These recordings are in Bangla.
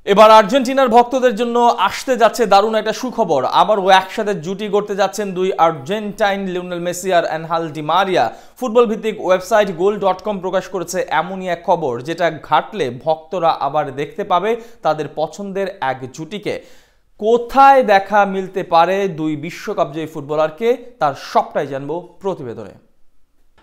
এবার আর্জেন্টিনার ভক্তদের জন্য আসতে যাচ্ছে দারুণ একটা সুখবর। আবারও একসাথে জুটি করতে যাচ্ছেন দুই আর্জেন্টাইন, লিওনেল মেসি আর অ্যানহেল ডি মারিয়া। ফুটবল ভিত্তিক ওয়েবসাইট goal.com প্রকাশ করেছে এমনই এক খবর, যেটা ঘাটলে ভক্তরা আবার দেখতে পাবে তাদের পছন্দের এক জুটিকে। কোথায় দেখা মিলতে পারে দুই বিশ্বকাপজয়ী ফুটবলারকে, তার সবটাই জানবো প্রতিবেদনে।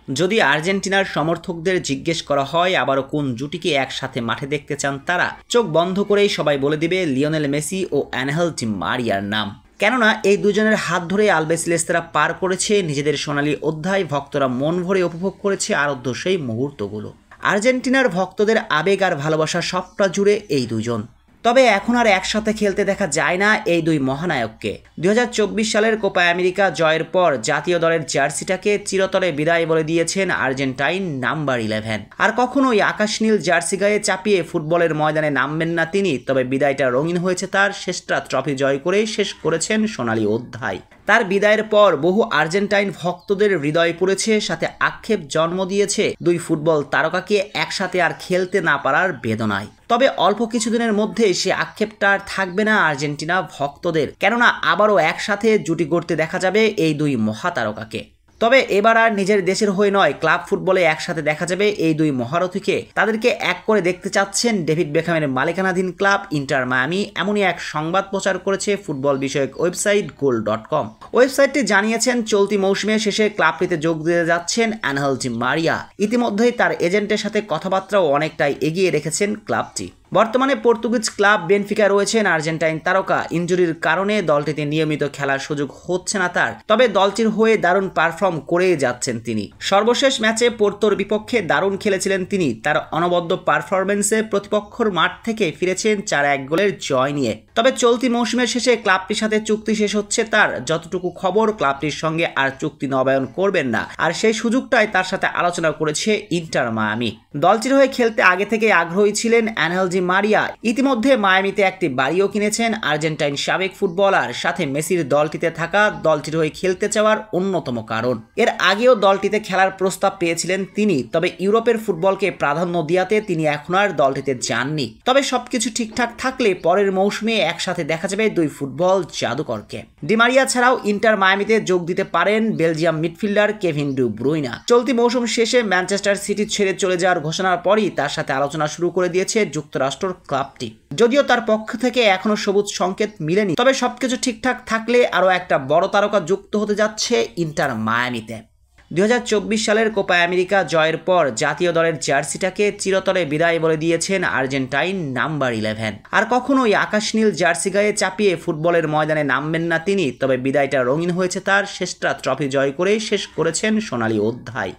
যদি আর্জেন্টিনার সমর্থকদের জিজ্ঞেস করা হয় আবারও কোন জুটিকে একসাথে মাঠে দেখতে চান তারা, চোখ বন্ধ করেই সবাই বলে দিবে লিওনেল মেসি ও অ্যানহেল ডি মারিয়ার নাম। কেননা এই দুজনের হাত ধরে আলবিসেলেস্তেরা পার করেছে নিজেদের সোনালী অধ্যায়, ভক্তরা মন ভরে উপভোগ করেছে আরাধ্য সেই মুহূর্তগুলো। আর্জেন্টিনার ভক্তদের আবেগ আর ভালোবাসা সবটা জুড়ে এই দুজন। তবে এখন আর একসাথে খেলতে দেখা যায় না এই দুই মহানায়ককে। 2024 সালের কোপা আমেরিকা জয়ের পর জাতীয় দলের জার্সিটাকে চিরতরে বিদায় বলে দিয়েছেন আর্জেন্টাইন নাম্বার 11। আর কখনোই আকাশ নীল জার্সি গায়ে চাপিয়ে ফুটবলের ময়দানে নামবেন না তিনি, তবে বিদায়টা রঙিন হয়েছে তার। শেষটা ট্রফি জয় করেই শেষ করেছেন সোনালী অধ্যায়। তার বিদায়ের পর বহু আর্জেন্টাইন ভক্তদের হৃদয় পুড়েছে, সাথে আক্ষেপ জন্ম দিয়েছে দুই ফুটবল তারকাকে একসাথে আর খেলতে না পারার বেদনায়। তবে অল্প কিছুদিনের মধ্যে সে আক্ষেপটা আর থাকবে না আর্জেন্টিনা ভক্তদের, কেননা আবারও একসাথে জুটি গড়তে দেখা যাবে এই দুই মহাতারকাকে। তবে এবার আর নিজের দেশের হয়ে নয়, ক্লাব ফুটবলে একসাথে দেখা যাবে এই দুই মহারথীকে। তাদেরকে এক করে দেখতে চাচ্ছেন ডেভিড বেকহামের মালিকানাধীন ক্লাব ইন্টার মায়ামি, এমনই এক সংবাদ প্রচার করেছে ফুটবল বিষয়ক ওয়েবসাইট goal.com। ওয়েবসাইটটি জানিয়েছেন চলতি মৌসুমের শেষে ক্লাবটিতে যোগ দিতে যাচ্ছেন অ্যানহেল ডি মারিয়া। ইতিমধ্যেই তার এজেন্টের সাথে কথাবার্তাও অনেকটাই এগিয়ে রেখেছেন ক্লাবটি। বর্তমানে পর্তুগিজ ক্লাব বেনফিকা রয়েছেন আর্জেন্টাইন তারকা। ইনজুরির কারণে দলটিতে নিয়মিত খেলার সুযোগ হচ্ছে না তার, তবে দলটির হয়ে দারুণ পারফর্ম করেই যাচ্ছেন তিনি। সর্বশেষ ম্যাচে পোর্তোর বিপক্ষে দারুণ খেলেছিলেন তিনি। তার অনবদ্য পারফরমেন্সে প্রতিপক্ষর মাঠ থেকে ফিরেছেন 4-1 গোলের জয় নিয়ে। তবে চলতি মৌসুমের শেষে ক্লাবটির সাথে চুক্তি শেষ হচ্ছে তার। যতটুকু খবর, ক্লাবটির সঙ্গে আর চুক্তি নবায়ন করবেন না, আর সেই সুযোগটাই তার সাথে আলোচনা করেছে ইন্টার মায়ামি। দলটির হয়ে খেলতে আগে থেকে আগ্রহী ছিলেন অ্যানহেল ডি মারিয়া। ইতিমধ্যে মায়ামিতে একটি বাড়িও কিনেছেন আর্জেন্টাইন সাবেক ফুটবলার, সাথে মেসির দলটিতে থাকা দলটির হয়ে খেলতে চাওয়ার অন্যতম কারণ। এর আগেও দলটিতে খেলার প্রস্তাব পেয়েছিলেন তিনি, তবে ইউরোপের ফুটবলকে প্রাধান্য দিয়াতে তিনি এখন আর দলটিতে যাননি। তবে সবকিছু ঠিকঠাক থাকলে পরের মৌসুমে একসাথে দেখা যাবে দুই ফুটবল জাদুকরকে। ডি মারিয়া ছাড়াও ইন্টার মায়ামিতে যোগ দিতে পারেন Belgium midfielder Kevin De Bruyne. চলতি মৌসুম শেষে ম্যানচেস্টার সিটি ছেড়ে চলে যাওয়ার ঘোষণার পরই তার সাথে আলোচনা শুরু করে দিয়েছে যুক্তরাষ্ট্র ক্লাবটি। যদিও তার পক্ষ থেকে এখনো সবুজ সংকেত মিলেনি, তবে সবকিছু ঠিকঠাক থাকলে আরো একটা বড় তারকা যুক্ত হতে যাচ্ছে ইন্টার মায়ামিতে। 2024 সালের কোপা আমেরিকা জয়ের পর জাতীয় দলের জার্সিটাকে চিরতরে বিদায় বলে দিয়েছেন আর্জেন্টাইন নাম্বার 11। আর কখনোই আকাশ নীল জার্সি গায়ে চাপিয়ে ফুটবলের ময়দানে নামবেন না তিনি, তবে বিদায়টা রঙিন হয়েছে তার। শেষটা ট্রফি জয় করেই শেষ করেছেন সোনালী অধ্যায়।